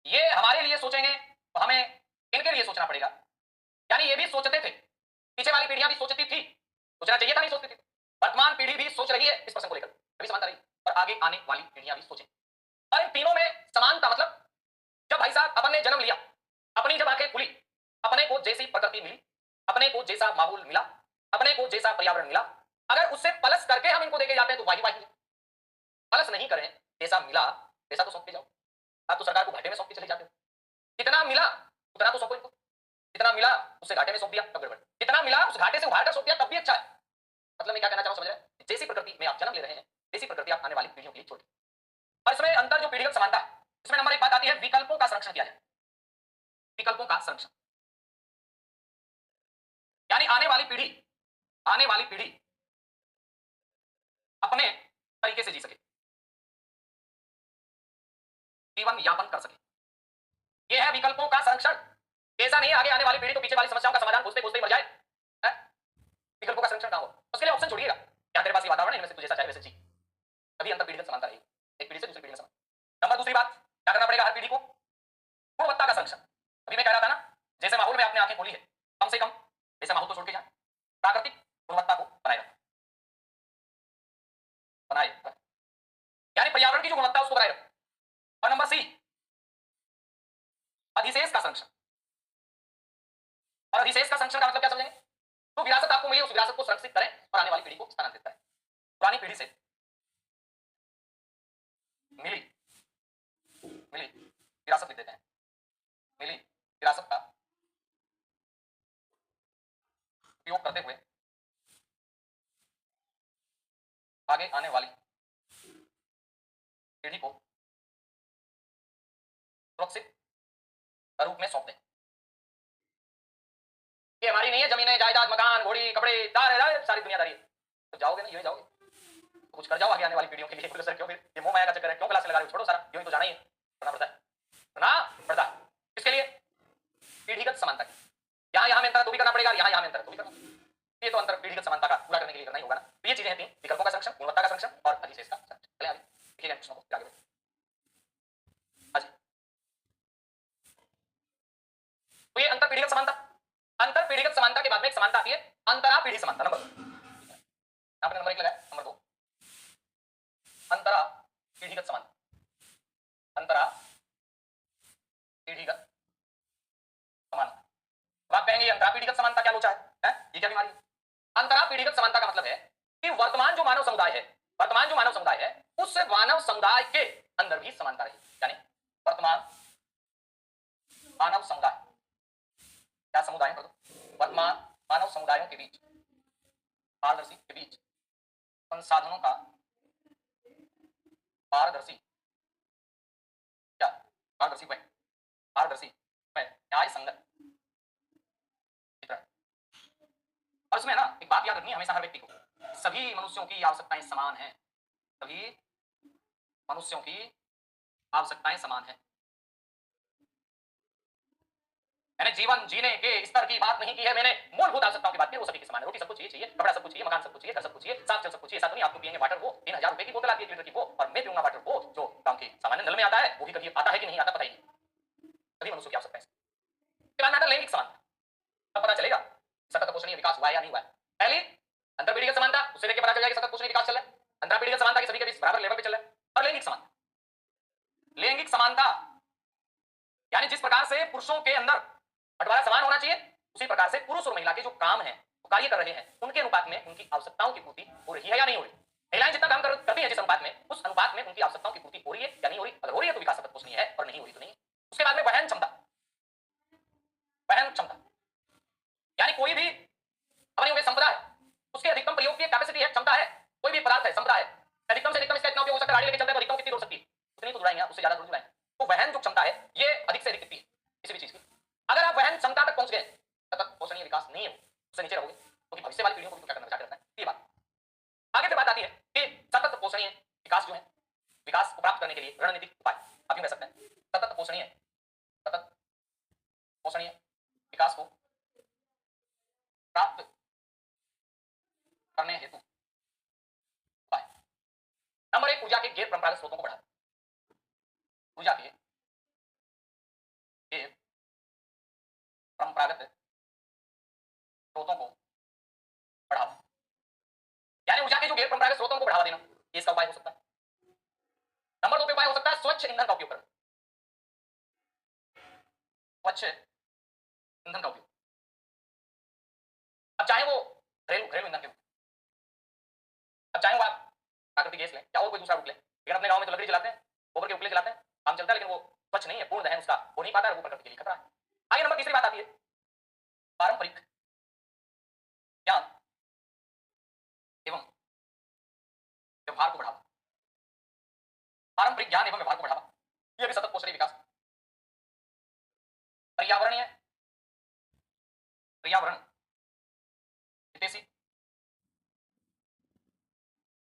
ये हमारे लिए सोचेंगे तो हमें इनके लिए सोचना पड़ेगा। यानी ये भी सोचते थे, पीछे वाली पीढ़ियां भी सोचती थी, सोचना चाहिए था, नहीं सोचती थी। वर्तमान पीढ़ी भी सोच रही है इस प्रश्न को लेकर, अभी समानता रही, और आगे आने वाली पीढ़ियां भी सोचें। और इन तीनों में समानता मतलब, जब भाई साहब अपन ने जन्म लिया, अपनी जब आंखें खुली, अपने को जैसी प्रकृति मिली, अपने को जैसा माहौल मिला, अपने को जैसा पर्यावरण मिला, अगर उससे प्लस करके हम इनको देके जाते हैं तो वाही वाही है। प्लस नहीं करें, जैसा मिला वैसा तो सौंपते जाओ। आप तो सरकार को घाटे में सौंपते चले जाते हो, कितना मिला उतना तो सौंपो इनको, जितना मिला उससे घाटे में सौंप दिया तब गड़बड़, जितना मिला उस घाटे से उभार कर सौंप दिया तब भी अच्छा है। मतलब मैं क्या कहना चाहूं समझ रहे हैं, जैसी प्रकृति में आप जन्म ले रहे हैं जैसी प्रकृति आप आने वाली पीढ़ियों के लिए छोड़। और इसमें अंतर जो पीढ़ीगत समानता है, इसमें नंबर एक बात आती है, विकल्पों का संरक्षण किया जाए। विकल्पों का संरक्षण यानी आने वाली पीढ़ी अपने तरीके से जी सके, जीवन यापन कर सके। यह है विकल्पों का संरक्षण। ऐसा नहीं आगे आने वाली पीढ़ी तो पीछे वाली समस्याओं का समाधान खोजते खोजते मर जाए। विकल्पों का संरक्षण कहां हो, उसके लिए ऑप्शन छोड़िएगा। क्या तेरे पास ये वातावरण है, इनमें से तू जैसा चाहे वैसे जी, तभी अंतर पीढ़ीगत समानता रहेगी, एक पीढ़ी से दूसरी पीढ़ी में समान। नंबर दूसरी बात क्या करना पड़ेगा हर पीढ़ी को, गुणवत्ता का संरक्षण। अभी मैं कह रहा था ना, जैसे माहौल में आपने आंखें खोली है, कम से कम वैसा माहौल तो छोड़ के जाए, प्राकृतिक गुणवत्ता को बनाए रखें, यानी पर्यावरण की जो गुणवत्ता उसको बनाए रखें। और नंबर सी, अधिशेष का संरक्षण। और अधिशेष का संरक्षण का मतलब क्या समझेंगे, तो विरासत आपको मिली, उस विरासत को संरक्षित करें और आने वाली पीढ़ी को स्थानांतरित करें। पुरानी पीढ़ी से मिली विरासत लिख देते हैं, मिली विरासत का उपयोग करते हुए आगे आने वाली पीढ़ी को सुरक्षित रूप में सौंप दें। ये हमारी नहीं है, जमीनें जायदाद मकान घोड़ी कपड़े सारी दुनियादारी है, तो जाओगे ना, यूं ही जाओगे, तो कुछ कर जाओ आगे आने वाली पीढ़ियों के लिए। बोले सर क्यों, फिर ये मोह माया का चक्कर है, क्यों क्लास लगा रहे हो, छोड़ो सारा, यूं ही तो जाना ही है, करना पड़ता है, करना पड़ता है। इसके लिए पीढ़ीगत समानता की, यहाँ में अंतर तो भी करना पड़ेगा, यहाँ में अंतर तो भी करना, ये तो अंतर पीढ़ीगत समानता का पूरा करने के लिए करना ही होगा ना। तो ये चीजें हैं तीन, विकल्पों का संरक्षण, गुणवत्ता का संरक्षण और अधिशेष का संरक्षण। चले आगे देखिए प्रश्नों को आगे। तो ये अंतर पीढ़ीगत समानता, अंतर पीढ़ीगत समानता के बाद में एक समानता आती है अंतरा पीढ़ी समानता। नंबर यहां पर नंबर एक लगाया, नंबर दो अंतरा पीढ़ीगत समानता, अंतरा पीढ़ीगत समानता। आप कहेंगे अंतरा पीढ़ीगत समानता क्या लोचा है, ये क्या बीमारी है? अंतरा पीढ़ीगत समानता का मतलब है कि वर्तमान जो मानव समुदाय है, वर्तमान जो मानव समुदाय है उस मानव समुदाय के अंदर भी समानता रही। यानी वर्तमान मानव समुदाय, क्या समुदाय कर दो, वर्तमान मानव समुदायों के बीच, पारदर्शी के बीच संसाधनों का पारदर्शी, क्या पारदर्शी वह, पारदर्शी वह न्याय संगत वितरण। और इसमें ना एक बात याद रखनी है हमेशा हर व्यक्ति को, सभी मनुष्यों की आवश्यकताएं समान हैं, सभी मनुष्यों की आवश्यकताएं समान हैं। मैंने जीवन जीने के स्तर की बात नहीं की है, मैंने मूलभूत आवश्यकताओं की बात की है, वो सभी के समान है। रोटी सबको चाहिए, कपड़ा सबको चाहिए, मकान सबको चाहिए, घर सबको चाहिए, साफ जल सबको चाहिए। ऐसा तो नहीं आपको पिएंगे वाटर वो 3000 रुपए की बोतल आती है 1 लीटर की वो, और मैं पीऊंगा वाटर वो जो गांव के सामान्य नल में आता है, वो भी कभी आता है कि नहीं आता पता ही नहीं। सभी मनुष्यों की आवश्यकता है। लैंगिक समानता, तब पता चलेगा सतत पोषणीय विकास हुआ है या नहीं हुआ है। पहली सभी के बीच बराबर लेवल पे चल रहा है। और लैंगिक समानता, लैंगिक समानता यानी जिस प्रकार से पुरुषों के अंदर बंटवारा समान होना चाहिए, उसी प्रकार से पुरुष और महिला के जो काम है, जो कार्य कर रहे हैं, उनके अनुपात में उनकी आवश्यकताओं की पूर्ति हो रही है या नहीं हो रही। महिलाएं जितना काम करती है जिस अनुपात में, उस अनुपात में उनकी आवश्यकताओं की पूर्ति हो रही है या नहीं हो रही। अगर हो रही है तो विकास सतत पोषणीय है, और नहीं हो रही तो नहीं। उसके बाद में वहन क्षमता, वहन क्षमता यानी कोई भी अपनी संपदा है, उसके अधिकतम प्रयोग की कैपेसिटी है, क्षमता है। कोई भी पदार्थ है, संपदा है, अधिकतम से अधिकतम इसका इतना उपयोग हो सकता है। गाड़ी लेके चलते हैं तो अधिकतम कितनी दौड़ सकती है, उतनी तो दौड़ाएंगे, उससे ज्यादा थोड़ी दौड़ाएंगे। तो वहन जो क्षमता है ये अधिक से अधिक कितनी है किसी भी चीज की। अगर आप वहन क्षमता तक पहुंच गए, तब पोषणीय विकास नहीं है, उससे नीचे रहोगे, क्योंकि भविष्य वाली पीढ़ियों को भी क्या करना बचा के रखना है। ये बात आगे फिर बात आती है कि सतत पोषणीय विकास जो है, विकास को प्राप्त करने के लिए रणनीतिक उपाय आप यूं कह सकते हैं। सतत पोषणीय विकास को प्राप्त करने हेतु उपाय। नंबर 1, ऊर्जा के गैर परंपरागत स्रोतों को बढ़ाना। ऊर्जा के गैर परंपरागत स्रोतों को बढ़ावा, यानी ऊर्जा के जो गैर परंपरागत स्रोतों को बढ़ावा देना, ये इसका उपाय हो सकता है। नंबर 2 पे उपाय हो सकता है स्वच्छ ईंधन का उपयोग करना। स्वच्छ ईंधन का उपयोग, अब चाहे वो घरेलू ईंधन के रूप, अब चाहे वो आप प्राकृतिक गैस लें या और कोई दूसरा रूप लें, लेकिन अपने गांव में तो लकड़ी जलाते हैं, गोबर के उपले जलाते हैं, काम चलता है, लेकिन वो स्वच्छ नहीं है, पूर्ण दहन उसका हो नहीं पाता है, वो प्रकृति के लिए खतरा है। आगे नंबर तीसरी बात आती है पारंपरिक ज्ञान एवं व्यवहार को बढ़ावा। पारंपरिक ज्ञान एवं व्यवहार को बढ़ावा, यह भी सतत पोषणीय विकास। पर्यावरण हितैषी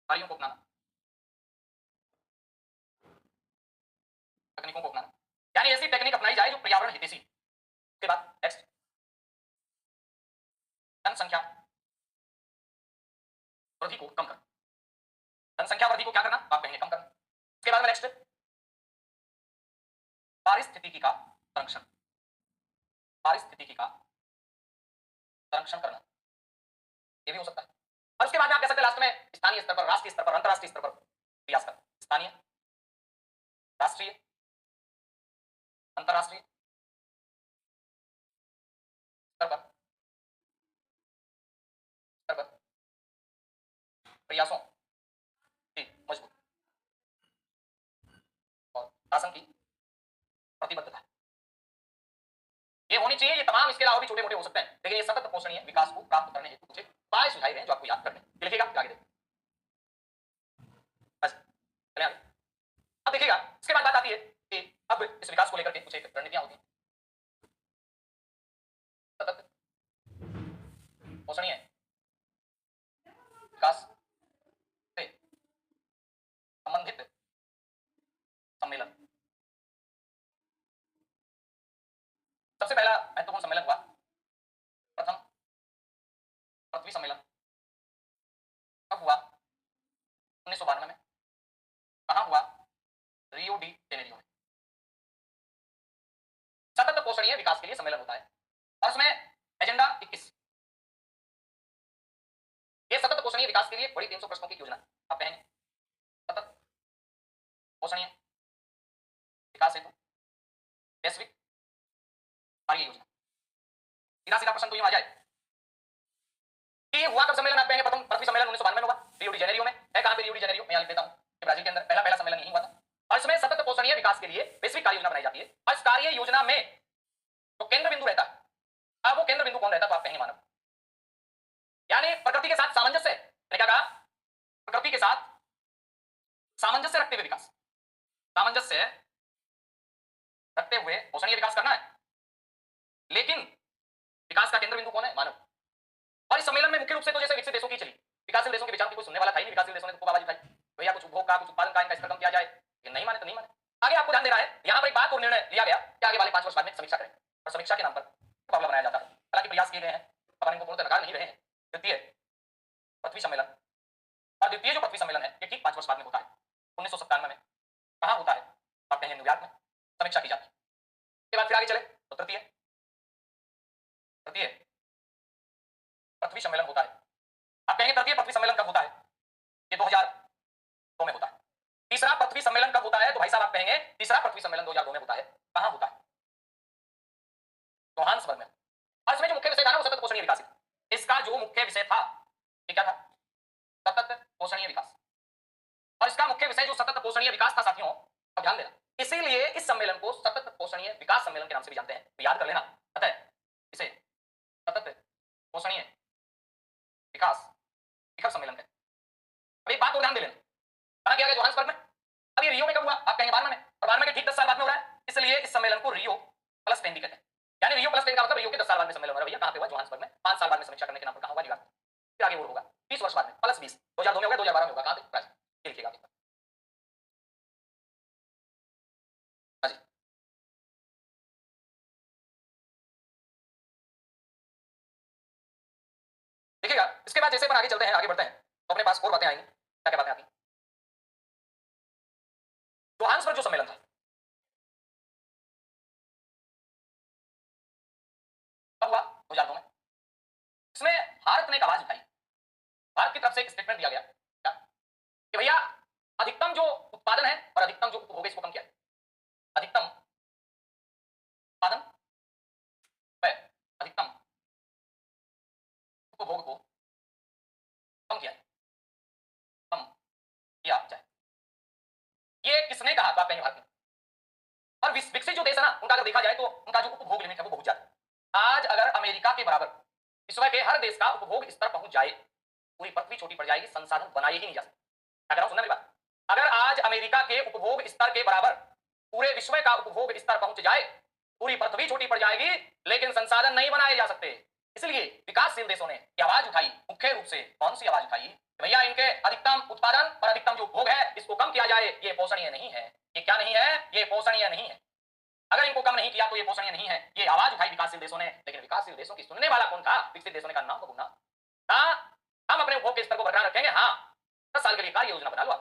कार्यों को अपनाना, तकनीकों को अपनाना, यानी ऐसी टेक्निक अपनाई जाए जो पर्यावरण हितैषी। उसके बाद नेक्स्ट, जनसंख्या वृद्धि को कम करना। जनसंख्या वृद्धि को क्या करना, आप कहेंगे कम करना। उसके बाद में नेक्स्ट, पारिस्थितिकी का संरक्षण, पारिस्थितिकी का संरक्षण करना, ये भी हो सकता है। और उसके बाद में आप कह सकते हैं लास्ट में स्थानीय स्तर पर, राष्ट्रीय स्तर पर, अंतरराष्ट्रीय स्तर पर प्रयास करना। स्थानीय, राष्ट्रीय, अंतरराष्ट्रीय स्तर पर प्रयासों की मजबूत और शासन की प्रतिबद्धता ये होनी चाहिए। ये तमाम इसके अलावा भी छोटे मोटे हो सकते हैं, लेकिन ये सतत पोषणीय विकास को प्राप्त करने हेतु मुझे उपाय सुझाए गए जो आपको याद करने लिखिएगा आगे देखिए। बस चलिए आगे। अब देखिएगा इसके बाद बात आती है कि अब इस विकास को लेकर के कुछ एक रणनीतियां होती हैं। सतत पोषणीय विकास से संबंधित सम्मेलन, सबसे पहला महत्वपूर्ण सम्मेलन हुआ प्रथम पृथ्वी सम्मेलन। कब हुआ, 1992 में। कहां हुआ, रियो डी जेनेरियो में। सतत पोषणीय विकास के लिए सम्मेलन होता है और उसमें एजेंडा 21, ये सतत पोषणीय विकास के लिए बड़ी 300 प्रश्नों की योजना आप कहेंगे। सतत पोषणीय विकास हेतु वैश्विक कार्य योजना। सीधा सीधा प्रश्न तो यूं आ जाए कि हुआ कब सम्मेलन, आप कहेंगे प्रथम पृथ्वी सम्मेलन 1992 में हुआ, रियो डी जेनेरियो में। है कहां पे रियो डी जेनेरियो, मैं यहां लिख देता हूं कि ब्राजील के अंदर पहला सम्मेलन यही हुआ था। और इसमें सतत पोषणीय विकास के लिए वैश्विक कार्य योजना बनाई जाती है और इस कार्य योजना में तो केंद्र बिंदु रहता है। अब वो केंद्र बिंदु कौन रहता है, तो आप कहेंगे मानव, यानी प्रकृति के साथ सामंजस्य। मैंने क्या कहा, प्रकृति के साथ सामंजस्य रखते हुए विकास, सामंजस्य रखते हुए पोषणीय विकास करना है, लेकिन विकास का केंद्र बिंदु कौन है, मानव। और इस सम्मेलन में मुख्य रूप से तो जैसे विकसित देशों की चली, विकासशील देशों के विचारों की कोई सुनने वाला था ही नहीं। विकासशील देशों ने तो आवाज उठाई, भैया कुछ उपभोग का, कुछ उत्पादन का, इनका स्तर कम किया जाए, ये नहीं माने तो नहीं माने। आगे आपको ध्यान देना है, यहां पर एक बात और निर्णय लिया गया कि आगे वाले 5 वर्ष बाद में समीक्षा करें, और समीक्षा के नाम पर मुकाबला बनाया जाता है। हालांकि प्रयास किए गए हैं, अपन इनको पूर्णतः नकार नहीं रहे हैं। द्वितीय पृथ्वी सम्मेलन और द्वितीय जो पृथ्वी सम्मेलन है ये ठीक 5 वर्ष बाद में होता है, 1997 में। कहां होता है, आप कहेंगे न्यूयॉर्क में। समीक्षा की जाती है। उसके बाद फिर आगे चले तो तृतीय पृथ्वी सम्मेलन होता है। आप कहेंगे तृतीय पृथ्वी सम्मेलन कब होता है, ये 2002 में होता है। पृथ्वी सम्मेलन कब होता है? तो भाई साहब आप कहेंगे तीसरा पृथ्वी सम्मेलन 2002 में होता है। कहां होता है? जोहान्सबर्ग में। और इसमें जो मुख्य विषय था ना वो सतत पोषणीय विकास। इसका जो मुख्य विषय था ये क्या था? सतत पोषणीय विकास। और इसका मुख्य विषय जो सतत पोषणीय विकास था साथियों, अब ध्यान देना, इसीलिए इस सम्मेलन को सतत पोषणीय विकास सम्मेलन के नाम से भी जानते हैं, तो याद कर लेना। अतः इसे सतत पोषणीय विकास शिखर सम्मेलन है। अब एक बात और ध्यान दे लेना, कहां किया गया? जोहान्सबर्ग में। अब ये रियो में कब हुआ? आप कहेंगे 92 में, और 92 के ठीक 10 साल बाद में हो रहा है, इसलिए इस सम्मेलन को रियो प्लस 10 भी कहते हैं। यानी रियो प्लस 10 का मतलब रियो के 10 साल बाद में सम्मेलन हो रहा है। भैया कहां पे हुआ? जोहान्सबर्ग में। 5 साल बाद में समीक्षा करने के नाम पर कहां हुआ? न्यूयॉर्क। फिर आगे वो होगा 20 वर्ष बाद में प्लस 20, 2002 में होगा, 2012 में होगा। कहां पे? ब्राजील। ये लिखिएगा आप। हाँ जी, देखिएगा। इसके बाद जैसे अपन आगे चलते हैं, आगे बढ़ते हैं, तो अपने पास और बातें आएंगी। क्या क्या बातें आती हैं? जोहान्सबर्ग जो सम्मेलन था, कब हुआ? 2002 में। इसमें भारत ने एक आवाज उठाई। भारत की तरफ से एक स्टेटमेंट दिया गया क्या? कि भैया अधिकतम जो उत्पादन है और अधिकतम जो उपभोग है इसको कम किया है। अधिकतम उत्पादन व अधिकतम उपभोग को कम किया है, कम किया जाए। ये किसने कहा? तो आप कहेंगे भारत ने। और विकसित जो देश है ना, उनका अगर देखा जाए तो उनका जो उपभोग लिमिट है वो बहुत ज्यादा है। आज अगर अमेरिका के बराबर विश्व के हर देश का उपभोग स्तर पहुंच जाए, पूरी पृथ्वी छोटी पड़ जाएगी, संसाधन बनाए ही नहीं जा सकते। क्या कह रहा हूं, सुनना मेरी बात। अगर आज अमेरिका के उपभोग स्तर के बराबर पूरे विश्व का उपभोग स्तर पहुंच जाए, पूरी पृथ्वी छोटी पड़ जाएगी, लेकिन संसाधन नहीं बनाए जा सकते। इसलिए विकासशील देशों ने आवाज उठाई, मुख्य रूप से कौन सी आवाज उठाई? भैया इनके अधिकतम उत्पादन और अधिकतम जो उपभोग है इसको कम किया जाए। ये पोषणीय नहीं है। ये क्या नहीं है? ये पोषणीय नहीं है। अगर इनको कम नहीं किया तो ये पोषणीय नहीं है। ये आवाज उठाई विकासशील देशों ने, लेकिन विकासशील देशों की सुनने वाला कौन था? विकसित देशों ने कहा नाम बबूना। हाँ, हम अपने उपभोग के स्तर को बरकरार रखेंगे। हाँ, 10 साल के लिए कार्य योजना बना लो,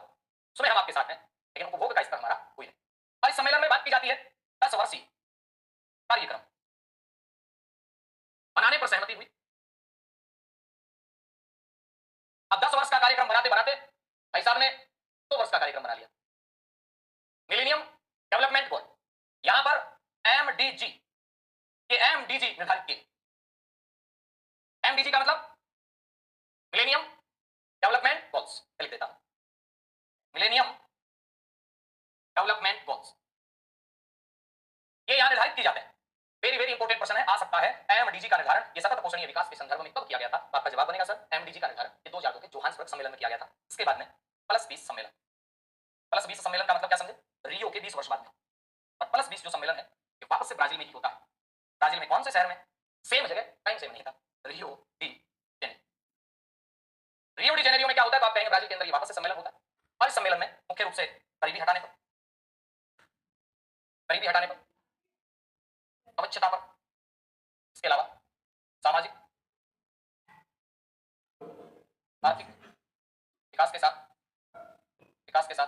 उसमें हम आपके साथ हैं, लेकिन उपभोग का स्तर हमारा कोई नहीं। और इस सम्मेलन में बात की जाती है 10 वर्षीय कार्यक्रम बनाने पर सहमति हुई। अब 10 वर्ष का कार्यक्रम बनाते बनाते भाई साहब ने 2 वर्ष का कार्यक्रम बना लिया। मिलेनियम डेवलपमेंट गोल, यहां पर एमडीजी, ये एमडीजी निर्धारित किए। एमडीजी का मतलब मिलेनियम डेवलपमेंट गोल्स, लिख देता हूं, मिलेनियम डेवलपमेंट गोल्स, ये यहां निर्धारित किए जाते हैं। वेरी वेरी इंपॉर्टेंट प्रश्न है, आ सकता है। एमडीजी का निर्धारण ये सतत पोषणीय विकास के संदर्भ में कब किया गया था? तो आपका जवाब बनेगा सर एमडीजी का निर्धारण ये 2002 के जोहान्सबर्ग सम्मेलन में किया गया था। इसके बाद में प्लस 20 सम्मेलन। प्लस 20 सम्मेलन का मतलब क्या समझे? रियो के 20 वर्ष बाद में। और प्लस 20 जो सम्मेलन है ये वापस से ब्राजील में ही होता है। ब्राजील में कौन से शहर में? सेम जगह, टाइम सेम नहीं था, Rio de Janeiro. Rio de Janeiro में क्या होता है? तो आप कहेंगे ब्राजील के अंदर ये वापस से सम्मेलन होता है। और इस सम्मेलन में मुख्य रूप से गरीबी हटाने पर, गरीबी हटाने पर, अवच्छता पर, इसके अलावा सामाजिक आर्थिक विकास के साथ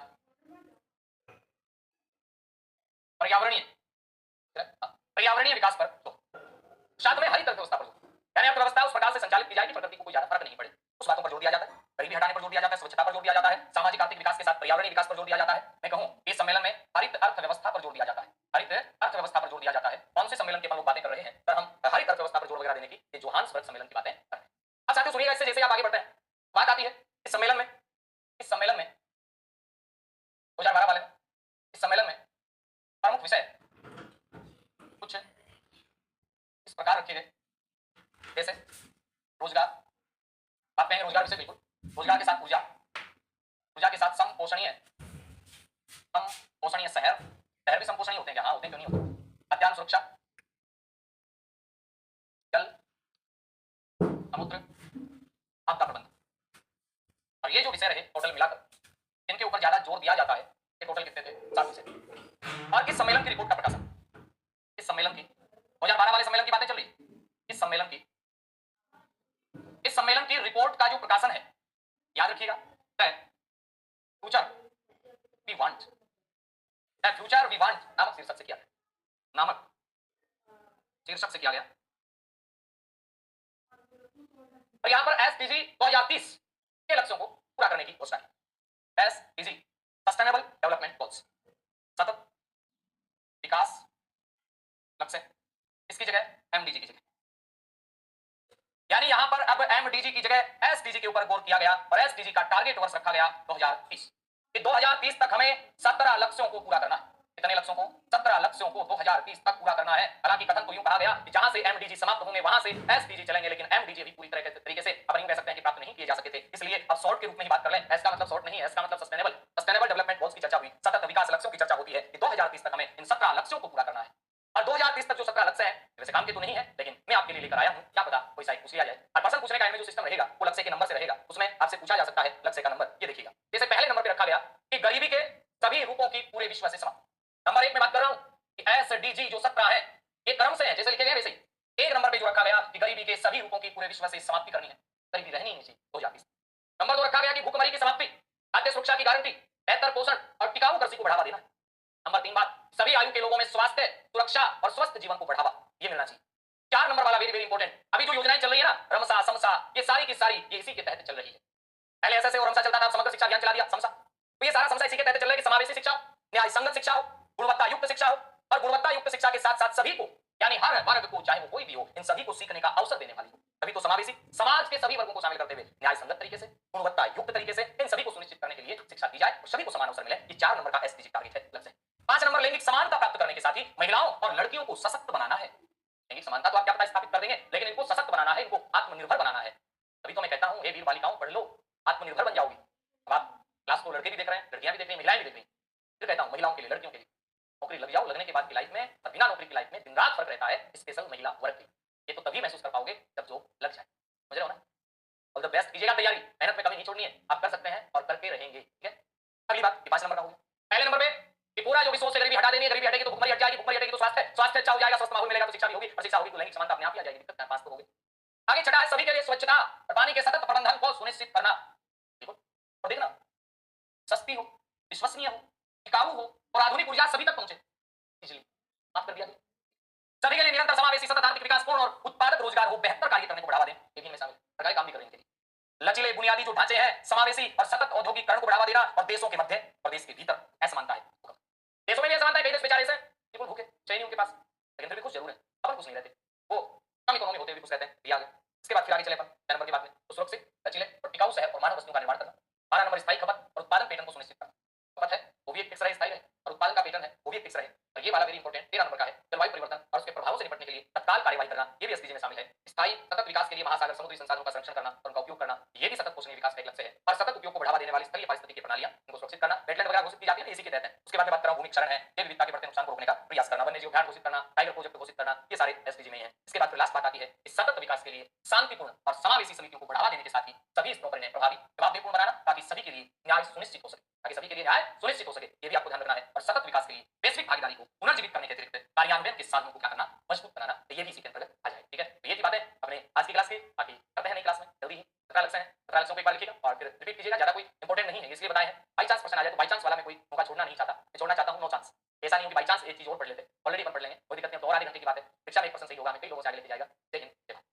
पर्यावरणीय पर्यावरणीय विकास पर तो साथ में हरित अर्थव्यवस्था पर जोर, यानी अर्थव्यवस्था उस प्रकार से संचालित की जाए कि प्रकृति को कोई ज्यादा फर्क नहीं पड़े, उस बातों पर जोर दिया जाता है। गरीबी हटाने पर जोर दिया जाता है, स्वच्छता पर जोर दिया जाता है, सामाजिक आर्थिक विकास के साथ पर्यावरणीय विकास पर जोर दिया जाता है। मैं कहूं इस सम्मेलन में हरित अर्थव्यवस्था पर जोर दिया जाता है। हरित अर्थव्यवस्था पर जोर दिया जाता है। कौन से सम्मेलन के अपन लोग बातें कर रहे हैं? सर हम हरित अर्थव्यवस्था पर जोर वगैरह देने की ये जोहान्सबर्ग सम्मेलन की बातें कर रहे हैं। अब साथियों सुनिएगा, इससे जैसे आप आगे बढ़ते हैं बात आती है इस सम्मेलन में 2012 वाले में, इस सम्मेलन में प्रमुख विषय कुछ इस प्रकार रखे गए, जैसे रोजगार। आप कहेंगे रोजगार विषय, बिल्कुल। रोजगार के साथ ऊर्जा, ऊर्जा के साथ समपोषणीय शहर, शहर भी समपोषणीय होते हैं क्या? हाँ होते हैं, क्यों नहीं होते? खाद्यान्न सुरक्षा, जल, समुद्र, आपदा प्रबंधन। और ये जो विषय रहे टोटल मिलाकर इनके ऊपर ज्यादा जोर दिया जाता है। ये टोटल कितने थे? 7 विषय। और इस सम्मेलन की रिपोर्ट का प्रकाशन, इस सम्मेलन की 2012 वाले सम्मेलन की बातें चल रही, इस सम्मेलन की रिपोर्ट का जो प्रकाशन है, याद रखिएगा, future we want, future we want नामक शीर्षक से किया गया, नामक शीर्षक से किया गया। और यहां पर एसडीजी 2030 के लक्ष्यों को पूरा करने की घोषणा की। एसडीजी सस्टेनेबल डेवलपमेंट गोल्स, सतत विकास लक्ष्य, इसकी जगह एमडीजी की जगह, यानी यहां पर अब एमडीजी की जगह एसडीजी के ऊपर गौर किया गया और एसडीजी का टारगेट वर्ष रखा गया 2030 कि 2030 तक हमें 17 लक्ष्यों को पूरा करना है। कितने लक्ष्यों को? 17 लक्ष्यों को 2030 तक पूरा करना है। हालांकि कथन तो यूं कहा गया कि जहां से एमडीजी समाप्त होंगे वहां से एसडीजी चलेंगे, लेकिन एमडीजी भी पूरी तरीके से अब नहीं कह सकते हैं कि प्राप्त नहीं किए जा सके थे। इसलिए अब शॉर्ट के रूप में ही बात कर लें। एस का मतलब शॉर्ट नहीं है, एस का मतलब सस्टेनेबल डेवलपमेंट गोल्स की चर्चा हुई, सतत विकास लक्ष्यों की चर्चा होती है कि 2030 तक हमें इन 17 लक्ष्यों को पूरा करना है। और 2030 तक जो 17 लक्ष्य है वैसे काम के तो नहीं है, लेकिन मैं आपके लिए लेकर आया हूं, क्या पता कोई साइट पूछ लिया जाए। और प्रश्न पूछने का इनमें जो सिस्टम रहेगा वो लक्ष्य के नंबर से रहेगा, उसमें आपसे पूछा जा सकता है लक्ष्य का नंबर। ये देखिएगा, जैसे पहले नंबर पे रखा गया कि गरीबी के सभी रूपों की पूरे विश्व से समाप्ति। नंबर 1 में बात कर रहा हूं कि एसडीजी जो 17 है ये क्रम से है, जैसे लिखे गए वैसे ही। एक नंबर पे जो रखा गया कि गरीबी के सभी रूपों की पूरे विश्व से समाप्ति करनी है, गरीबी रहनी नहीं चाहिए 2020। नंबर 2 रखा गया कि भूखमरी की समाप्ति, खाद्य सुरक्षा की गारंटी, बेहतर पोषण और टिकाऊ कृषि को बढ़ावा देना। नंबर 3 बात, सभी आयु के लोगों में स्वास्थ्य, सुरक्षा और स्वस्थ जीवन को बढ़ावा ये मिलना चाहिए। 4 नंबर वाला वेरी वेरी इंपॉर्टेंट, अभी जो योजनाएं चल रही है ना, रमसा समसा, ये सारी की सारी ये इसी के तहत चल रही है। पहले ऐसे और रमसा चलता था, समग्र शिक्षा अभियान चला दिया समसा, तो ये सारा समसा इसी के तहत चल रहा है कि समावेशी शिक्षा, न्याय संगत शिक्षा हो, गुणवत्ता युक्त शिक्षा हो, और गुणवत्ता युक्त शिक्षा के साथ साथ सभी को, यानी हर वर्ग को, चाहे वो कोई भी हो, इन सभी को सीखने का अवसर देने वाली हो। तभी तो समावेशी, समाज के सभी वर्गों को शामिल करते हुए न्याय संगत तरीके से, गुणवत्ता युक्त तरीके से इन सभी को सुनिश्चित करने के लिए शिक्षा दी जाए और सभी को समान अवसर मिले। ये 4 नंबर का एसडीजी टारगेट है, लक्ष्य। 5 नंबर, लैंगिक समानता प्राप्त करने के साथ ही महिलाओं और लड़कियों को सशक्त बनाना है। लैंगिक समानता तो आप क्या पता स्थापित कर देंगे, लेकिन इनको सशक्त बनाना है, इनको आत्मनिर्भर बनाना है। तभी तो मैं कहता हूं, हे वीर बालिकाओं पढ़ लो, आत्मनिर्भर बन जाओगी। अब आप क्लास को लड़के भी देख रहे हैं, लड़कियां भी देख रही हैं, महिलाएं भी देख रही हैं। फिर कहता हूं महिलाओं के लिए, लड़कियों के लिए, नौकरी लग जाओ, लगने के बाद की लाइफ में और बिना नौकरी की लाइफ में दिन रात फर्क रहता है, स्पेशल महिला वर्ग की। ये तो तभी महसूस कर पाओगे जब जॉब लग जाए, समझ रहे हो ना। ऑल द बेस्ट, कीजिएगा तैयारी, मेहनत में कमी नहीं छोड़नी है, आप कर सकते हैं और करके रहेंगे, ठीक है। अगली बात 5 नंबर का हो गया। पहले नंबर पे कि पूरा जो विश्व से गरीबी हटा देनी है, गरीबी हटेगी तो भुखमरी हट जाएगी, भुखमरी हटेगी तो स्वास्थ्य अच्छा हो जाएगा, स्वस्थ माहौल मिलेगा तो शिक्षा भी होगी, और शिक्षा होगी तो लैंगिक समानता अपने आप ही आ जाएगी। दिक्कत है, पास तो हो गए। आगे छठा है सभी के लिए स्वच्छता और पानी के सतत प्रबंधन को सुनिश्चित करना। देखो और देखना, सस्ती हो, विश्वसनीय हो, टिकाऊ हो और आधुनिक ऊर्जा सभी तक पहुंचे, इसलिए माफ कर दिया गया। सभी के लिए निरंतर समावेशी सतत आर्थिक विकास पूर्ण और उत्पादक रोजगार हो, बेहतर कार्य करने को बढ़ावा दें, ये भी इनमें शामिल है। सरकारी काम भी करेंगे। लचीले बुनियादी जो ढांचे हैं, समावेशी और सतत औद्योगिकरण को बढ़ावा देना, और देशों के मध्य और देश के भीतर असमानता है। देशों में भी असमानता है, कई देश बेचारे से बिल्कुल भूखे, चाहिए उनके पास, लेकिन फिर भी खुश जरूर है। अपन खुश नहीं रहते, वो कम इकोनॉमी होते हुए भी खुश रहते हैं। ये आगे इसके बाद फिर आगे चले अपन 6 नंबर की बात में, तो सुरक्षित, लचीले और टिकाऊ शहर और मानव वस्तुओं का निर्माण करना। 12 नंबर, स्थायी खपत और उत्पादन पैटर्न को सुनिश्चित करना। खपत है वो भी एक फिक्स रहे, स्थायी रहे, और उत्पादन का पैटर्न है वो भी एक फिक्स रहे। और ये वाला वेरी इंपॉर्टेंट 13 नंबर का है, जलवायु परिवर्तन और उसके प्रभावों से निपटने के लिए तत्काल कार्यवाही करना, ये भी एसडीजी में शामिल है। स्थायी सतत विकास के लिए महासागर समुद्री संसाधनों का संरक्षण करना और उनका उपयोग करना, ये भी सतत पोषणीय विकास का एक लक्ष्य है। और सतत उपयोग को बढ़ावा देने वाली स्थलीय पारिस्थितिकी प्रणालियां, इनको सुरक्षित करना। वेटलैंड वगैरह घोषित की जाती है, इसी के तहत है। उसके बाद में बात कर रहा हूं भूमि क्षरण है, जैव विविधता के बढ़ते नुकसान को रोकने का प्रयास करना, वन्यजीव अभयारण्य घोषित करना, टाइगर प्रोजेक्ट घोषित करना, ये सारे एसडीजी में है। इसके बाद फिर लास्ट बात आती है इस सतत विकास के लिए शांतिपूर्ण और समावेशी समितियों को बढ़ावा देने के साथ ही सभी इस प्रॉपर्टी में प्रभावी जवाबदेहपूर्ण बनाना, ताकि सभी के लिए न्याय सुनिश्चित हो सके, ताकि सभी के लिए न्याय सुनिश्चित हो सके, ये भी आपको ध्यान रखना है। और सतत विकास के लिए वैश्विक भागीदारी को पुनर्जीवित करने के अतिरिक्त कार्यान्वयन के साधनों को क्या करना, मजबूत बनाना, तो ये भी इसी के अंतर्गत आ जाए, ठीक है। तो ये थी बातें अपने आज की क्लास की। बाकी करते हैं नई क्लास में जल्दी ही। 17 लक्ष्य हैं, 17 लक्ष्यों को एक बार लिखिएगा और फिर रिपीट कीजिएगा, ज्यादा कोई इंपॉर्टेंट नहीं है इसलिए बताए हैं। बाई चांस क्वेश्चन आ जाए तो बाई चांस वाला मैं कोई मौका छोड़ना नहीं चाहता, मैं छोड़ना चाहता हूं नो चांस। ऐसा नहीं हो कि बाई चांस एक चीज और पढ़ लेते, ऑलरेडी अपन पढ़ लेंगे, कोई दिक्कत नहीं, तो और आधे घंटे की बात है। शिक्षा में 1% सही होगा, मैं कई लोगों से आगे लेके जाएगा। जय हिंद, जय भारत।